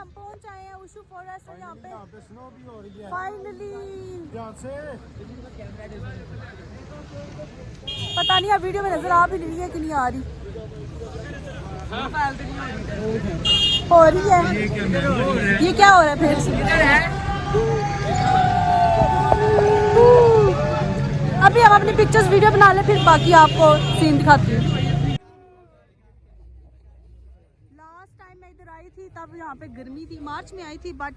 हम पहुंच आए हैं उशू फॉरेस्ट और यहाँ पे स्नो भी हो रही है फाइनली। पता नहीं आप वीडियो में नजर आ भी रही है कि नहीं आ रही। हो रही है। ये क्या हो रहा है फिर? अभी हम अपनी पिक्चर्स वीडियो बना ले, फिर बाकी आपको सीन दिखाती हूँ। लास्ट टाइम मैं इधर आई थी तब यहाँ पे गर्मी थी, मार्च में आई थी, बट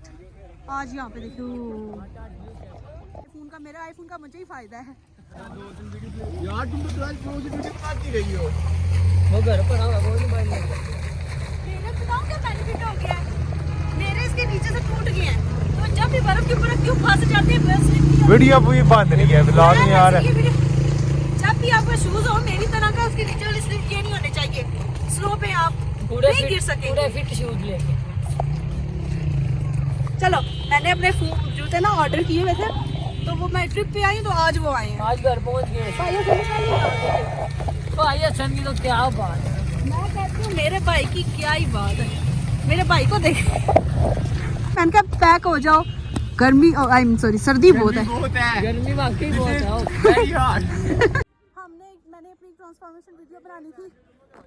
आज यहाँ पे देखो फोन का, मेरे आईफोन का मुझे ही फायदा है यार। तुम तो 12 प्रो की वीडियो बनाती रही हो। वो घर पर आओ, वो नहीं मानेंगे। मेरे बताओ क्या बेनिफिट हो गया है, मेरे इसके नीचे से टूट गए हैं, तो जब भी बर्फ के ऊपर क्यों फंस जाते हैं बस। वीडियो भी बंद नहीं है, ब्लॉग में आ रहा है। जब भी आपका शूज हो मेरी तरह का, उसके नीचे वाली स्लिप ये नहीं होने चाहिए, स्लो पे आप नहीं गिर सकेंगे। पूरे फिट शूज लेके चलो, मैंने अपने जूते ना ऑर्डर किए हुए थे, तो वो मैं ट्रिप पे आई तो आज वो आए हैं। आज घर पहुंच गए। भाई हसन की तो क्या बात है। मैं कहती हूँ मेरे भाई की क्या ही बात है, मेरे भाई को देख। मैंने कहा पैक हो जाओ, गर्मी आई एम सॉरी सर्दी बहुत है। गर्मी वाकई बहुत है। मैंने अपनी ट्रांसफॉर्मेशन वीडियो बनानी थी,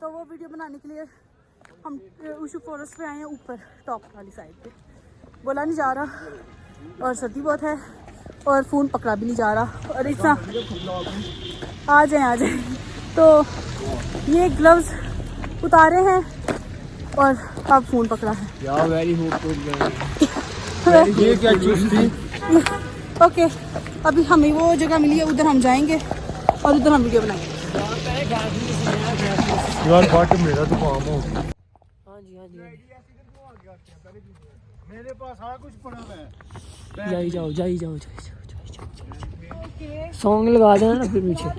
तो वो वीडियो बनाने के लिए हम उशू फॉरेस्ट पे आए हैं, ऊपर टॉप वाली साइड पे। बोला नहीं जा रहा और सर्दी बहुत है और फ़ोन पकड़ा भी नहीं जा रहा, और इतना आ जाए तो ये ग्लव्स उतारे हैं और अब फ़ोन पकड़ा है। यार वेरी ये क्या चीज़ थी? ओके, अभी हमें वो जगह मिली है, उधर हम जाएंगे और उधर हम वीडियो बनाएंगे। यार बाट मेरा तो काम हो। हाँ जी हाँ जी। मेरे पास सारा कुछ पड़ा है। जाई जाओ जाई जाओ सॉन्ग लगा देना ना फिर पीछे।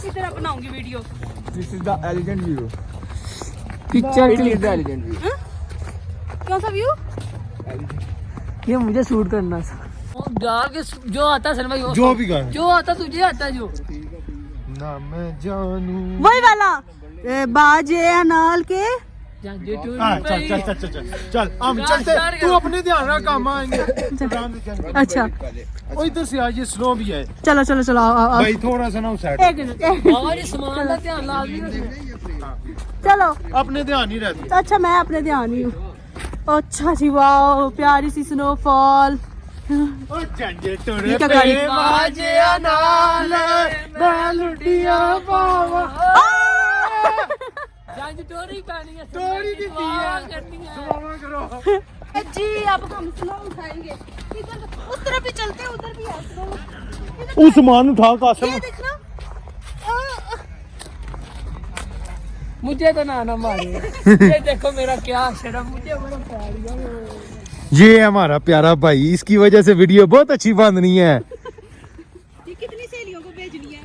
इधर बनाऊंगी video. This is the elegant view. Picture It is the elegant view. कौन सा व्यू? ये मुझे शूट करना था। डाल के जो आता सर भाई जो भी कर जो आता तुझे आता जो ना मैं जानू। वही वाला बाजे अनाल के। चल चल हम चलते, तू अपने ध्यान रख, काम आएंगे। अच्छा ओ इधर से आज ये स्लो भी है। चलो चलो चलो आओ। भाई थोड़ा सा ना साइड। एक मिनट और सामान का ध्यान लाजमी चलो अपने ध्यान ही रहती। अच्छा मैं अपने ध्यान ही हूँ। अच्छा जी वाह, प्यारी सी स्नोफॉल। ओ झंडे तोड़े ये क्या गाड़ी? पे बाजे अनाल बैलुटिया बावा। जांज टोरी पानी है, टोरी दी करनी है। दुआ करो जी, अब हम स्नो उठाएंगे। इधर उस तरफ भी चलते हैं, उधर भी है स्नो। उस सामान उठा कासम। ये देखना। मुझे तो ना मारे। ये देखो मेरा क्या शर्म, मुझे बड़ा प्यार है। ये हमारा प्यारा भाई, इसकी वजह से वीडियो बहुत अच्छी बन रही है। ये कितनी सहेलियों को भेजनी है?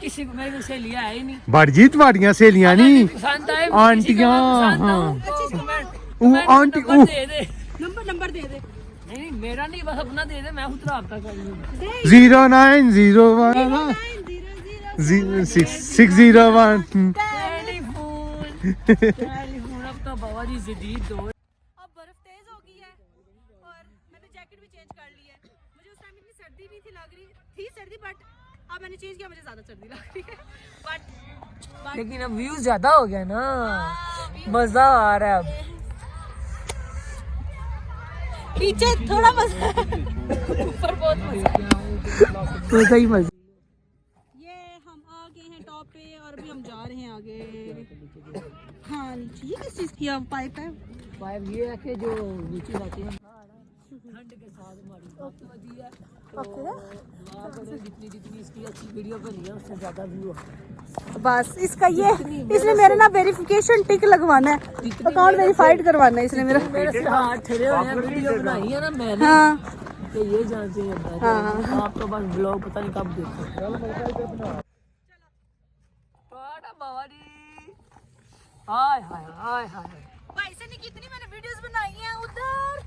किसी को मेरे को सहेलियां है ही नहीं। बड़जीत वाड़ियां सहेलियां नहीं, पसंद आए आंटियां। हाँ वो आंटी दे दे नंबर दे दे। नहीं मेरा नहीं, बस अपना दे दे, मैं खुद रब्ता कर लूंगा। 0901 601। टेलीफोन अब तो बाबा जी जदीद दौर। अब बर्फ तेज हो गई है और मैंने जैकेट भी चेंज कर ली है। मुझे उस टाइम इतनी सर्दी नहीं थी लग रही थी, सर्दी, बट अब मैंने चेंज किया, मुझे ज्यादा सर्दी लग रही है। बट लेकिन अब व्यूज ज्यादा हो गया ना, मजा आ रहा है अब। पीछे थोड़ा मजा है, ऊपर बहुत मजा। तो सही मजा। ये हम आ गए हैं टॉप पे और अभी हम जा रहे हैं आगे। हाँ नीचे ये किस चीज की पाइप है? पाइप ये है कि जो नीचे जाती है ठंड के साथ हमारी बात होती है। जितनी इसकी अच्छी वीडियो बनी है उससे ज्यादा व्यू बस इसका ये, इसलिए मेरे ना वेरिफिकेशन टिक लगवाना है, अकाउंट वेरीफाइड करवाना है, इसलिए मेरा मेरे हाथ ठहरे हुए हैं। वीडियो बनाई है ना मैंने, हाँ तो ये जानते हैं आप तो बस ब्लॉग पता नहीं कब देखो। बाबा जी हाय हाय हाय हाय। भाई से नहीं कितनी मैंने वीडियोस बनाई हैं उधर,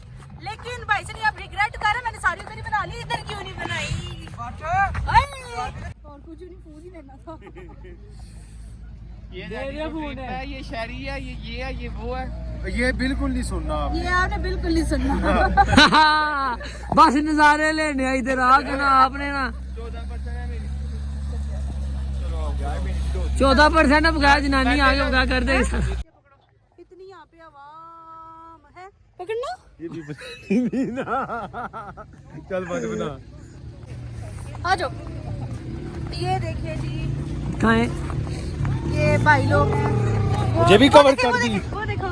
लेकिन भाई से नहीं अब रिग्रेट कर रहा मैंने सारी उधर ही बना ली, इधर क्यों नहीं बनाई। और कुछ नहीं, फोन ही लेना था। ये फोन है, ये शायरी है, ये है, ये वो है। ये बिल्कुल नहीं सुनना आपने। ये आपने बिल्कुल नहीं सुनना। बस नजारे लेने इधर आके ना आपने ना 14% अब गया जनानी आगे बगा कर दे। इतनी यहाँ पे आवाम है, पकड़ना ये भी नहीं ना। चल बच बना। आ जाओ। ये देखिए जी, कहाँ है? ये भाई लोग हैं। मुझे भी कवर कर दी। वो देखो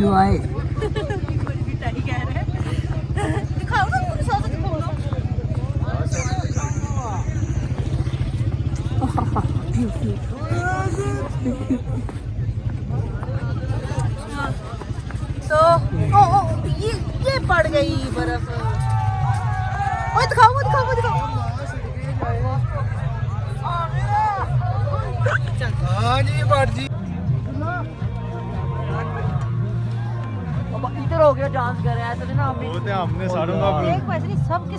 जो आए दिखाओ ना, पूरी साथ दिखाओ ना। तो ये पड़ गई बर्फ। वो दिखाओ, वो दिखाओ, वो दिखाओ। हाँ जी बाट जी। इधर हो गया डांस कर रहे हैं ऐसे ना वो तो हमने सारों का एक वैसे नहीं सब के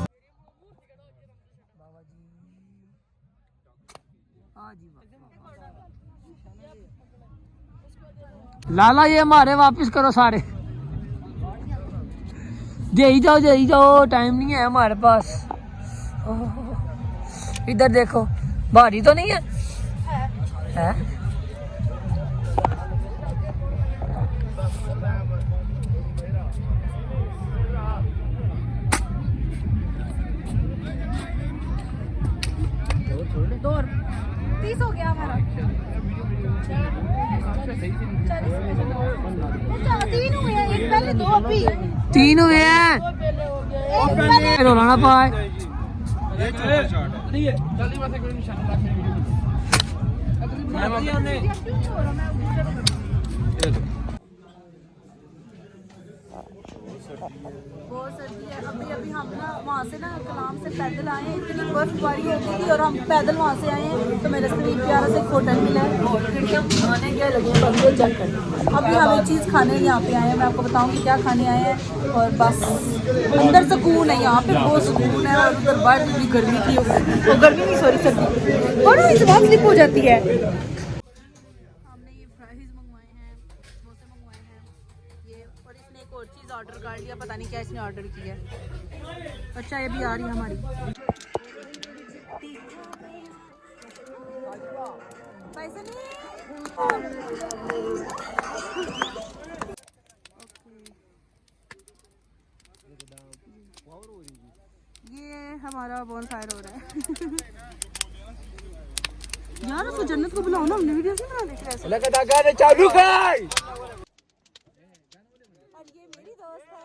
लाला ये हमारे वापस करो सारे, दे ही जाओ, टाइम नहीं है हमारे पास। इधर देखो, भारी तो नहीं है, है? दो 30 हो गया हमारा। 3 हुए हैं, एक पहले 2 अभी 3 हुए हैं। रोना पाए बहुत सर्दी है। अभी हम ना वहाँ से ना कलाम से पैदल आए हैं, इतनी बर्फबारी हो गई थी और हम पैदल वहाँ से आए हैं। तो मेरे से प्यारा से एक होटल मिला है, खाने क्या लगे चेक कर। अभी हम एक चीज़ खाने यहाँ पे आए हैं, मैं आपको बताऊँगी क्या खाने आए हैं। और बस अंदर सुकून है, यहाँ पे बहुत सुकून है। और उधर बाहर भी गर्मी थी, वो गर्मी नहीं सॉरी सर्दी, और इस बात स्लिप हो जाती है। हमने ये फ्राइज मंगवाए हैं, समोसे मंगवाए हैं, ये और इसने एक और चीज़ ऑर्डर कर लिया, पता नहीं क्या इसने ऑर्डर किया है। अच्छा ये भी आ रही है हमारी। पैसे नहीं। ये हमारा बोनफायर हो रहा है। यार उसको जन्नत को बुलाओ ना, हमने वीडियोस नहीं बना देखी ऐसे। लगा गाने चालू कर। और ये मेरी दोस्त है।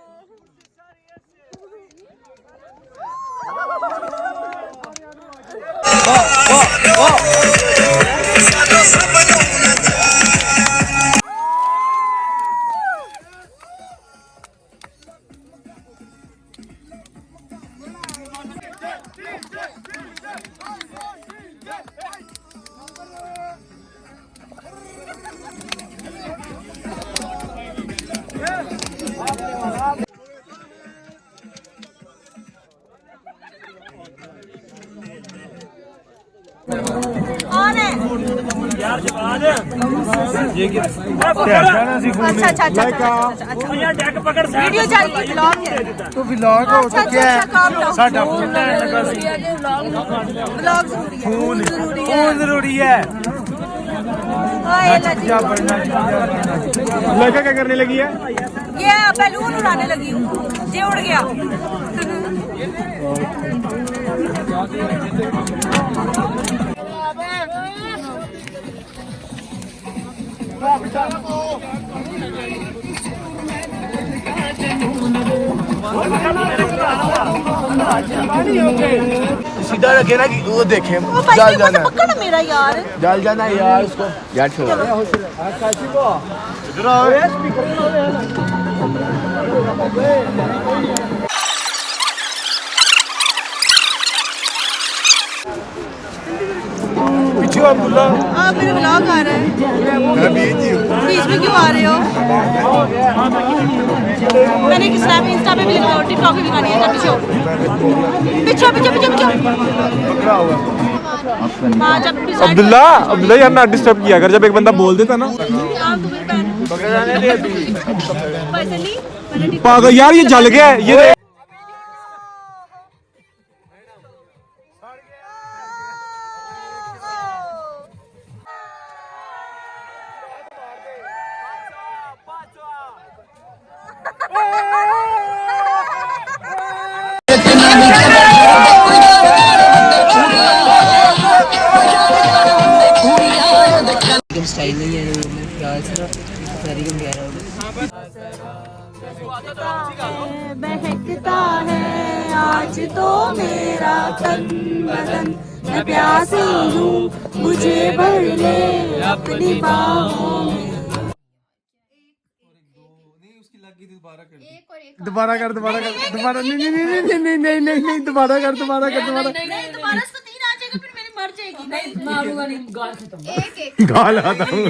कौन है? अच्छा वीडियो चल रही, व्लॉग है। तो व्लॉग हो तो क्या है साडा फोन व्लॉग फोन जरूरी है। लड़का क्या करने लगी है? ये बैलून उड़ाने लगी हूँ, ये उड़ गया। सीधा रखे ना कि वो देखे जल जाना पकड़ मेरा यार, जल जाना यार उसको यार छोड़ इधर आओ। पीछे अब्दुल्ला आप मेरा व्लॉग आ रहा है, मैं बीच में क्यों आ रहे हो? मैंने एक स्नैप इंस्टा पे भी लगाया, टिकटॉक पे भी लगानी है। पीछे पीछे पीछे पीछे। पकड़ा हुआ हाँ, जब भी साइड अब्दुल्ला अब्दुल्ला यार ना डिस्टर्ब किया कर, जब एक बंदा बोल देता ना। आप तो मेरी बहन पैसे नहीं, मैंने टिकटॉक पागल यार, ये जल गया है ये। स्टाइल नहीं है प्यार से ना सारी कम कह रहा हूँ। बहकता है आज तो मेरा तन बदन, मैं प्यासी हूँ मुझे भर ले अपनी बाहों में। दोबारा कर दोबारा नहीं नहीं नहीं नहीं नहीं नहीं नहीं नहीं दोबारा कर दोबारा दोबारा से 3 आ जाएगा, फिर मेरी मर जाएगी। नहीं मारूंगा नहीं, गाल खत्म। गाल आता हूँ।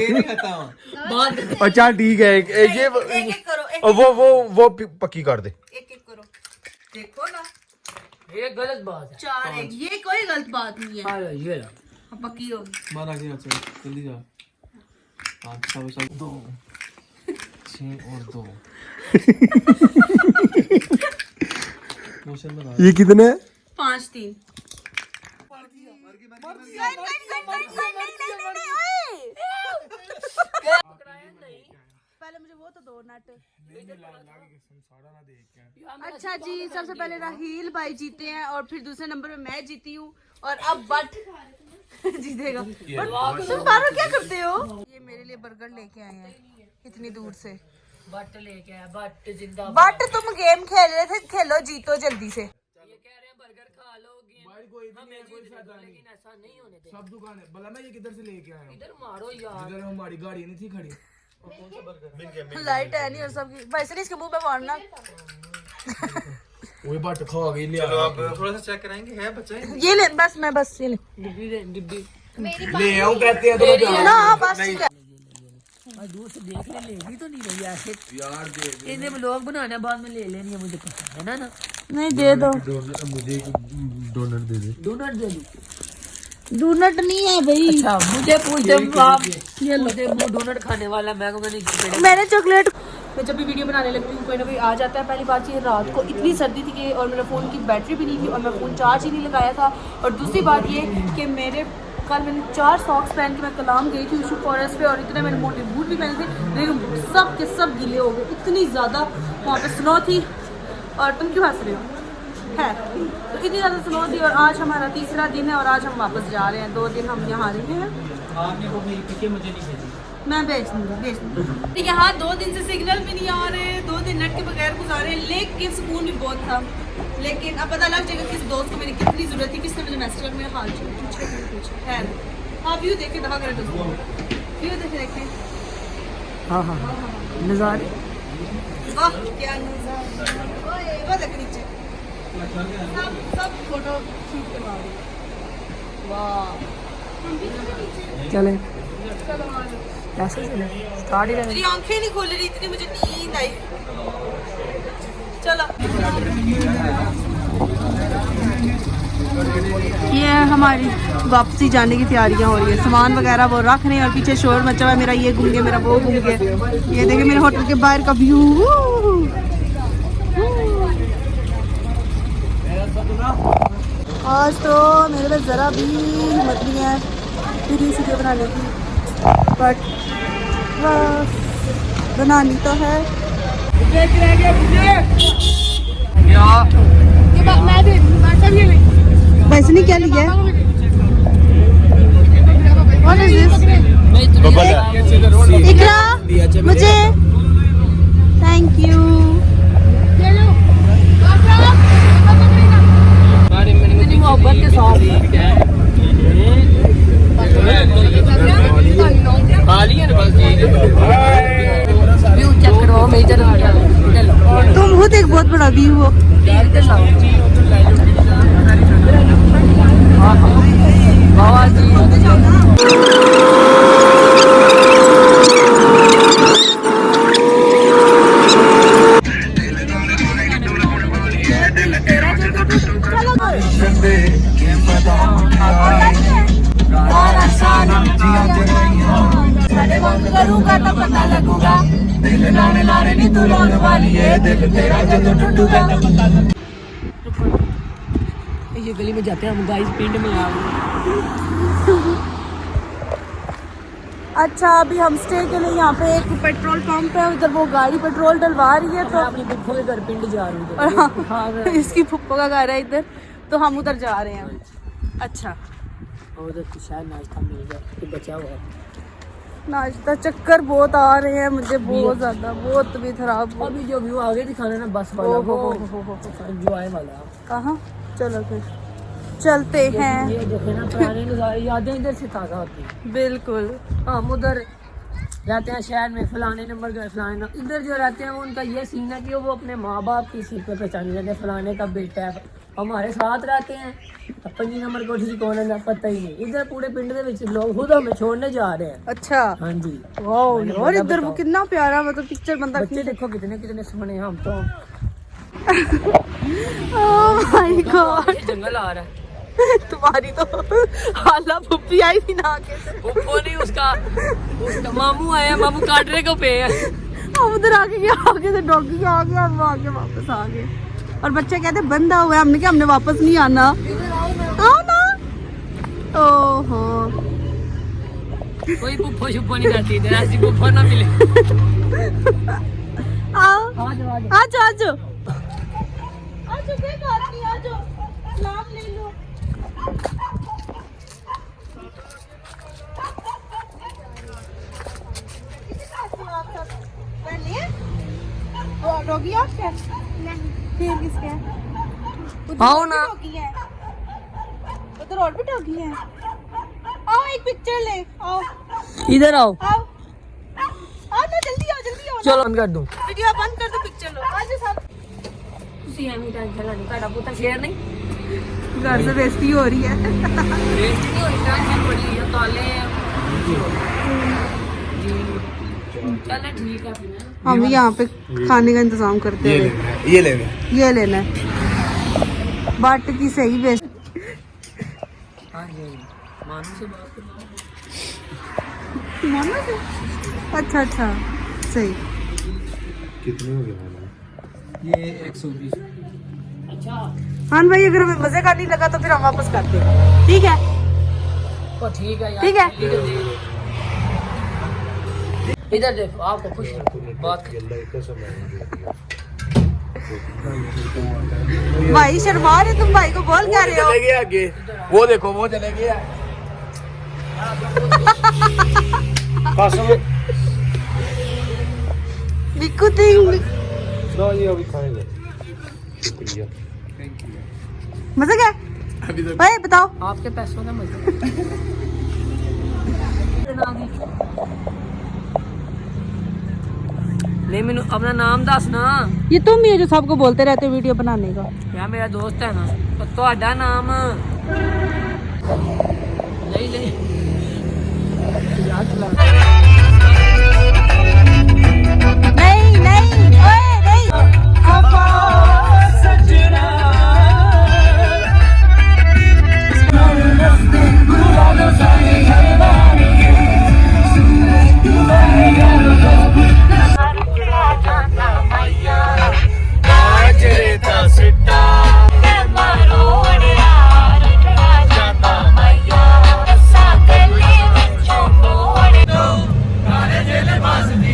अच्छा ठीक है, ये वो पक्की कर दे। एक करो, देखो ना, ये गलत बात है। 4 1, ये कोई गलत बात नहीं है। हाँ ये ला अब पक्की होगी। मार आगे चल जल्दी जा। 5 सब 2 6 और 2। ये कितने 5 3। पहले मुझे वो तो दो नट। अच्छा जी, सबसे पहले राहील भाई जीते हैं और फिर दूसरे नंबर पे मैं जीती हूँ और अब बट जीतेगा। तुम बारो क्या करते हो? ये मेरे लिए बर्गर लेके आए हैं इतनी दूर से। बट लेके आया, बट जिंदा। बट तुम गेम खेल रहे थे, खेलो जीतो जल्दी से। ये कह रहे हैं बर्गर खा लो, लेकिन ऐसा नहीं होने देगा। सब दुकान है भला, मैं ये किधर से लेके आया हूँ? इधर मारो यार। इधर हमारी गाड़ी नहीं थी खड़ी। लाइट है नहीं और सब वैसे नहीं, इसके मुंह पे मारना। वो बट खा गई। चलो अब थोड़ा सा चेक कराएंगे, है बच्चा ये ले, बस मैं बस ये ले डिब्बी ले आऊं कहते हैं तो ना, बस ठीक है। और दूर से देख लेगी तो नहीं रही ऐसे यार। दे इन्हें व्लॉग बनाना, बाद में ले लेनी है, मुझे पता है ना। नहीं दे दो, मुझे डोनट दे दे। डोनट दे दूं? डोनट नहीं है भाई। अच्छा मुझे पूछते आप, ये लो डोनट खाने वाला मैं कहूँगा नहीं। मैंने चॉकलेट, मैं जब भी वीडियो बनाने लगती हूँ कोई ना कोई आ जाता है। पहली बात ये, रात को इतनी सर्दी थी कि और मेरे फ़ोन की बैटरी भी नहीं थी और मैं फ़ोन चार्ज ही नहीं लगाया था। और दूसरी बात ये कि कल मैंने 4 सॉक्स पहन के मैं कलाम गई थी उशू फॉरेस्ट पे और इतने मैंने मोटे बूट भी पहने थे, लेकिन सब के सब गीले हो गए। इतनी ज़्यादा वहाँ पे स्नो थी। और तुम क्यों हंस रहे हो? है तो इतनी ज़्यादा स्नो थी। और आज हमारा तीसरा दिन है और आज हम वापस जा रहे हैं। 2 दिन हम यहाँ रहे हैं। मैं भेज दूँगी। यहाँ 2 दिन से सिग्नल भी नहीं आ रहे, 2 दिन नेट के बगैर गुजारे, लेकिन सुकून भी बहुत था। लेकिन अब पता लग जाएगा किस दोस्त को मेरी कितनी ज़रूरत थी, किसने मुझे मैसेज में हाल पूछा है। आप व्यू देखे दफा करें दोस्तों, व्यू देखे। हाँ हाँ नज़ारे, वाह क्या नज़ारा। वो देख नीचे सब फोटो शूट करवा रहे हैं। वाह चले कैसे चले, स्टार्ट ही मेरी आंखें नहीं खोल रही, इतनी मुझे नींद आई। चलो ये हमारी वापसी जाने की तैयारियां हो रही है। सामान वगैरह वो रख रहे हैं और पीछे शोर मचा हुआ है, मेरा ये घूम गया, मेरा वो घूम गया। ये देखिए मेरे होटल के बाहर का व्यू। आज तो मेरे पास ज़रा भी हिम्मत नहीं है वीडियो बनाने की, बट बनानी तो है। वैसे नहीं क्या लिया? What is this? इकरा मुझे थैंक यू। मोहब्बत के साथ व्यू चेक करो, मैं इधर आ गया। तुम खुद एक बहुत बड़ा व्यू हो। बाबा जी करूंगा तब पता लगूगा, दिल लाने लाने नी तू रोने वाली है, दिल तेरा जब टूटूगा। ये गली में जाते हैं हम गाइस, पिंड में आ गए। अच्छा अभी हम स्टे के लिए यहाँ पे एक पेट्रोल पंप है, उधर वो गाड़ी पेट्रोल डलवा रही है, तो अपनी फुफ्फो के घर पिंड जा रही हूँ। और हाँ, इसकी फुप्पो का घर है इधर, तो हम उधर जा रहे हैं। अच्छा और उधर कुछ शायद नाश्ता मिल गया तो बचा हुआ है। नाश्ता, चक्कर बहुत आ रहे हैं मुझे, बहुत ज्यादा, बहुत तबीयत खराब हो। अभी जो व्यू आगे दिखाना ना बस वाला, वो एंजॉय वाला। कहाँ? चलो फिर चलते हैं। ये देखे ना पुराने नज़ारे, यादें इधर से ताज़ा होती हैं। बिल्कुल। हम उधर रहते हैं शहर में, फलाने नंबर का फलाने नंबर, इधर जो रहते हैं उनका ये सीन है कि वो अपने माँ बाप की सीट पे पहचाने जाते हैं, फलाने का बेटा है, हमारे साथ रहते हैं। 5 नंबर कोठी कौन है ना पता ही नहीं। इधर पूरे पिंड के विच लोग खुद हमें छोड़ने जा रहे हैं। अच्छा हाँ जी। वाह, और इधर वो कितना प्यारा, मतलब पिक्चर बंदा बच्चे देखो कितने कितने सोने, हम तो ओह माय गॉड, जंगल आ रहा है। तुम्हारी तो हाला फुप्पी आई थी ना आके से। वो नहीं, उसका मामू आया, मामू काटने को पे है। हम उधर आके गया, आगे से डॉगी आ गया, हम आगे वापस आ गए, और बच्चे कहते बंदा हुआ है, हमने क्या, हमने वापस नहीं आना। आओ ना। ओहो, कोई पुप्पो शुप्पो नहीं करती इधर, ऐसी पुप्पो ना मिले। आओ आ जाओ आ जाओ। आजो आजो आजो, कोई बात नहीं, आजो सलाम ले लो। डॉगी आपका? नहीं। फिर किसका है? आओ ना। डॉगी है उधर, और भी डॉगी है। आओ एक पिक्चर ले, आओ इधर आओ, आओ आओ ना, जल्दी आओ, जल्दी आओ। चलो बंद कर दूं। वीडियो बंद कर दो, पिक्चर लो। आज सब ਤੁਸੀਂ ਐਵੇਂ ਟੈਨਸ਼ਨ ਲੈਣੀ, ਤੁਹਾਡਾ ਪੁੱਤ ਸ਼ੇਰ ਨਹੀਂ घर से बेइज्जती हो रही है। ਬੇਇੱਜ਼ਤੀ ਨਹੀਂ ਹੋਣੀ, ਟੈਨਸ਼ਨ ਬੜੀ ਹੈ, ਕਾਲੇ ਜੀ। चले ठीक है फिर। हम भी यहाँ पे खाने का इंतजाम करते हैं। ये लेना, ये लेना है, बाट की सही बेच। हाँ जी, मानू से बात करना। मानो से? अच्छा अच्छा, सही। कितने हो गए? ये 120। अच्छा हाँ भाई, अगर हमें मजे का नहीं लगा तो फिर हम वापस करते हैं, ठीक है? तो ठीक है यार, ठीक है। इधर देखो, आपको खुश बात भाई शर्मा रहे तुम, भाई को बोल क्या रहे हो? चले गए आगे, वो देखो वो चले गया। बिक्कू सिंह, ये अभी खाएंगे। शुक्रिया। मजा क्या? अभी तो भाई बताओ। आपके पैसों का मजा। नहीं, मैंने अपना नाम दस ना। ये तुम ही है जो सबको बोलते रहते हो वीडियो बनाने का। यार मेरा दोस्त है ना, तो ਤੁਹਾਡਾ नाम नहीं नहीं याद ला। नहीं नहीं, ओए नहीं।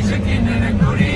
शकीन ने कुड़ी